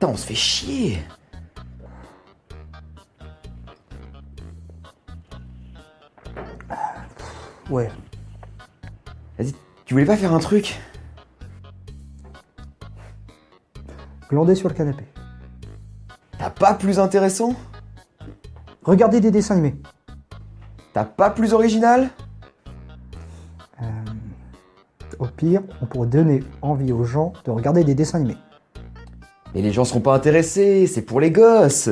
Putain, on se fait chier. Ouais. Vas-y, tu voulais pas faire un truc? Glander sur le canapé. T'as pas plus intéressant? Regarder des dessins animés. T'as pas plus original? Au pire, on pourrait donner envie aux gens de regarder des dessins animés. Mais les gens seront pas intéressés, c'est pour les gosses.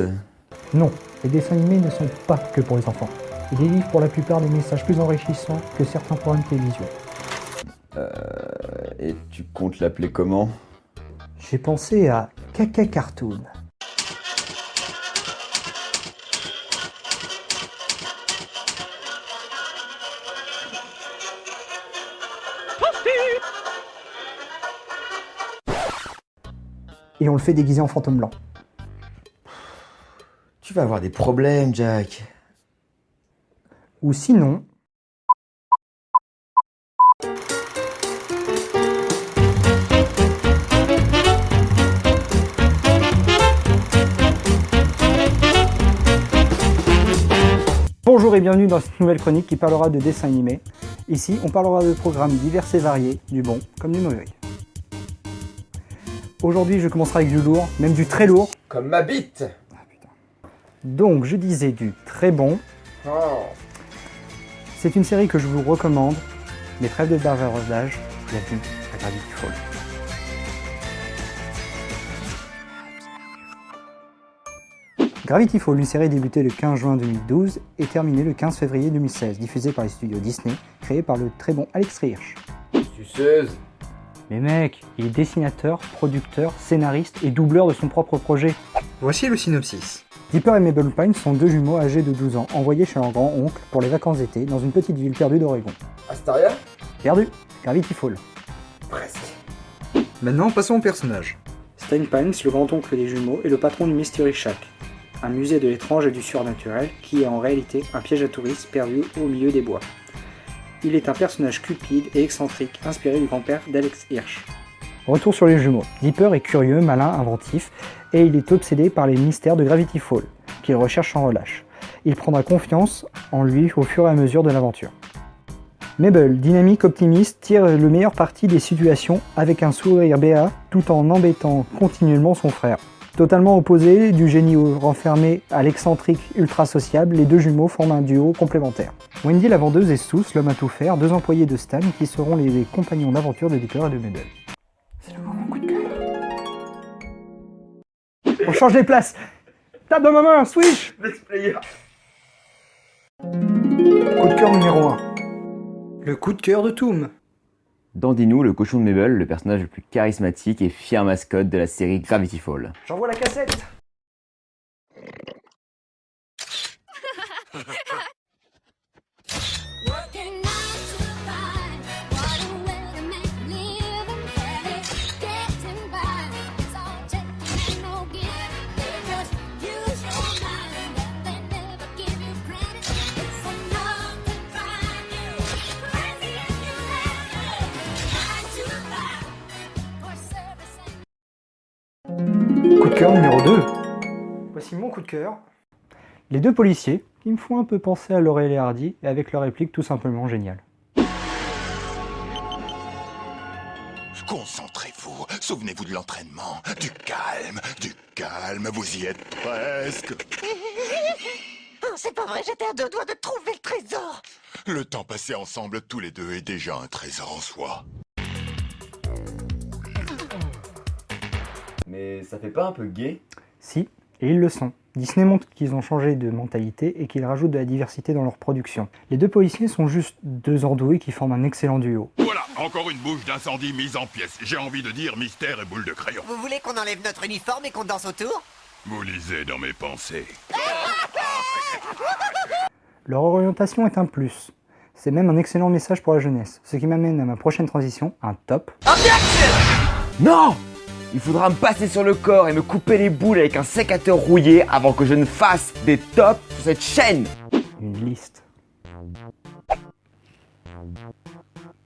Non, les dessins animés ne sont pas que pour les enfants. Ils délivrent pour la plupart des messages plus enrichissants que certains programmes de télévision. Et tu comptes l'appeler comment? J'ai pensé à Caca Cartoon. Et on le fait déguisé en fantôme blanc. Tu vas avoir des problèmes, Jack. Ou sinon... Bonjour et bienvenue dans cette nouvelle chronique qui parlera de dessins animés. Ici, on parlera de programmes divers et variés, du bon comme du mauvais. Aujourd'hui, je commencerai avec du lourd, même du très lourd. Comme ma bite. Donc, je disais du très bon. Oh. C'est une série que je vous recommande, mais trêve de bavardage, bienvenue à Gravity Falls. Gravity Falls, une série débutée le 15 juin 2012 et terminée le 15 février 2016, diffusée par les studios Disney, créée par le très bon Alex Hirsch. Suceuse. Mais mec, il est dessinateur, producteur, scénariste et doubleur de son propre projet. Voici le synopsis. Dipper et Mabel Pine sont deux jumeaux âgés de 12 ans, envoyés chez leur grand-oncle pour les vacances d'été dans une petite ville perdue d'Oregon. Astaria? Perdu, Gravity Falls. Presque. Maintenant, passons au personnage. Stan Pines, le grand-oncle des jumeaux, est le patron du Mystery Shack, un musée de l'étrange et du surnaturel qui est en réalité un piège à touristes perdu au milieu des bois. Il est un personnage cupide et excentrique, inspiré du grand-père d'Alex Hirsch. Retour sur les jumeaux. Dipper est curieux, malin, inventif, et il est obsédé par les mystères de Gravity Falls, qu'il recherche sans relâche. Il prendra confiance en lui au fur et à mesure de l'aventure. Mabel, dynamique, optimiste, tire le meilleur parti des situations avec un sourire béat, tout en embêtant continuellement son frère. Totalement opposé, du génie renfermé à l'excentrique ultra sociable, les deux jumeaux forment un duo complémentaire. Wendy la vendeuse et Sous, l'homme à tout faire, deux employés de Stan qui seront les compagnons d'aventure de Dipper et de Mabel. C'est le moment coup de cœur. On change les places. Tape dans ma main, switch. Next player. Coup de cœur numéro 1. Le coup de cœur de Toom. Dandinou, le cochon de Mabel, le personnage le plus charismatique et fier mascotte de la série Gravity Falls. J'envoie la cassette. Coup de cœur numéro 2. Voici mon coup de cœur. Les deux policiers, qui me font un peu penser à Laurel et Hardy, et avec leur réplique tout simplement géniale. Concentrez-vous, souvenez-vous de l'entraînement. Du calme, vous y êtes presque. Oh, c'est pas vrai, j'étais à deux doigts de trouver le trésor. Le temps passé ensemble tous les deux est déjà un trésor en soi. Mais ça fait pas un peu gay? Si, et ils le sont. Disney montre qu'ils ont changé de mentalité et qu'ils rajoutent de la diversité dans leur production. Les deux policiers sont juste deux andouilles qui forment un excellent duo. Voilà, encore une bouche d'incendie mise en pièces. J'ai envie de dire mystère et boule de crayon. Vous voulez qu'on enlève notre uniforme et qu'on danse autour? Vous lisez dans mes pensées. Leur orientation est un plus. C'est même un excellent message pour la jeunesse. Ce qui m'amène à ma prochaine transition, un top. Non! Il faudra me passer sur le corps et me couper les boules avec un sécateur rouillé avant que je ne fasse des tops sur cette chaîne. Une liste.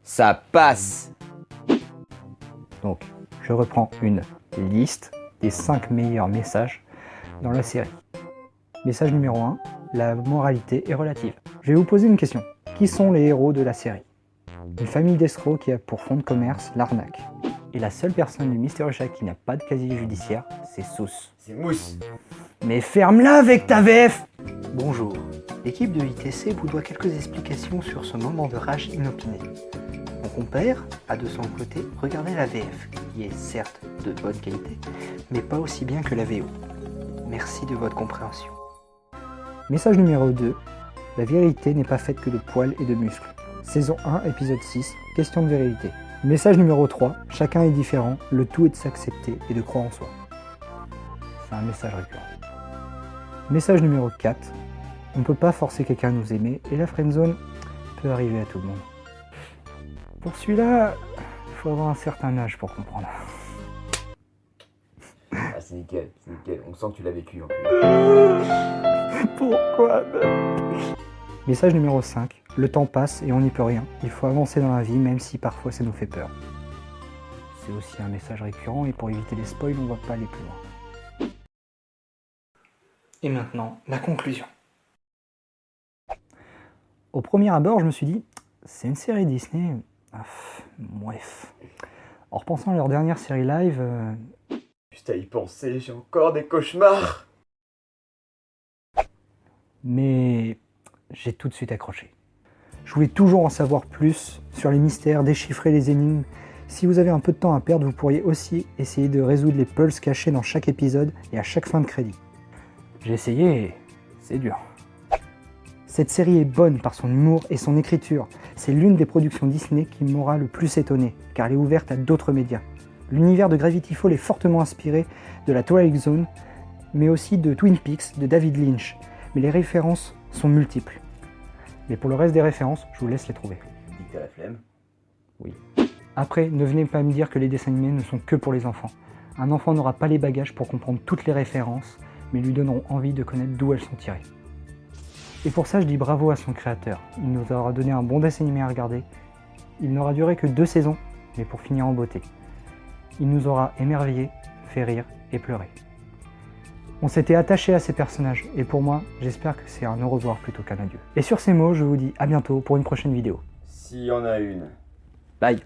Ça passe. Donc, je reprends une liste des 5 meilleurs messages dans la série. Message numéro 1, la moralité est relative. Je vais vous poser une question. Qui sont les héros de la série? Une famille d'escrocs qui a pour fond de commerce l'arnaque. Et la seule personne du Mystery Shack qui n'a pas de casier judiciaire, c'est Sauce. C'est Mousse. Mais ferme-la avec ta VF! Bonjour. L'équipe de ITC vous doit quelques explications sur ce moment de rage inopiné. Mon compère a de son côté regardé la VF, qui est certes de bonne qualité, mais pas aussi bien que la VO. Merci de votre compréhension. Message numéro 2, la vérité n'est pas faite que de poils et de muscles. Saison 1, épisode 6, question de vérité. Message numéro 3, chacun est différent, le tout est de s'accepter et de croire en soi. C'est un message récurrent. Message numéro 4, on ne peut pas forcer quelqu'un à nous aimer et la friendzone peut arriver à tout le monde. Pour celui-là, il faut avoir un certain âge pour comprendre. Ah, c'est nickel, on sent que tu l'as vécu en plus. Pourquoi? Message numéro 5, le temps passe et on n'y peut rien. Il faut avancer dans la vie même si parfois ça nous fait peur. C'est aussi un message récurrent et pour éviter les spoils, on ne va pas aller plus loin. Et maintenant, la conclusion. Au premier abord, je me suis dit, c'est une série Disney. Bref. En repensant à leur dernière série live, Juste à y penser, j'ai encore des cauchemars. mais j'ai tout de suite accroché. Je voulais toujours en savoir plus sur les mystères, déchiffrer les énigmes. Si vous avez un peu de temps à perdre, vous pourriez aussi essayer de résoudre les puzzles cachés dans chaque épisode et à chaque fin de crédit. J'ai essayé et c'est dur. Cette série est bonne par son humour et son écriture. C'est l'une des productions Disney qui m'aura le plus étonné, car elle est ouverte à d'autres médias. L'univers de Gravity Falls est fortement inspiré de la Twilight Zone, mais aussi de Twin Peaks de David Lynch. Mais les références sont multiples. Mais pour le reste des références, je vous laisse les trouver. Dis que t'as la flemme. Oui. Après, ne venez pas me dire que les dessins animés ne sont que pour les enfants. Un enfant n'aura pas les bagages pour comprendre toutes les références, mais lui donneront envie de connaître d'où elles sont tirées. Et pour ça, je dis bravo à son créateur. Il nous aura donné un bon dessin animé à regarder. Il n'aura duré que 2 saisons, mais pour finir en beauté. Il nous aura émerveillés, fait rire et pleurer. On s'était attaché à ces personnages, et pour moi, j'espère que c'est un au revoir plutôt qu'un adieu. Et sur ces mots, je vous dis à bientôt pour une prochaine vidéo. S'il y en a une. Bye!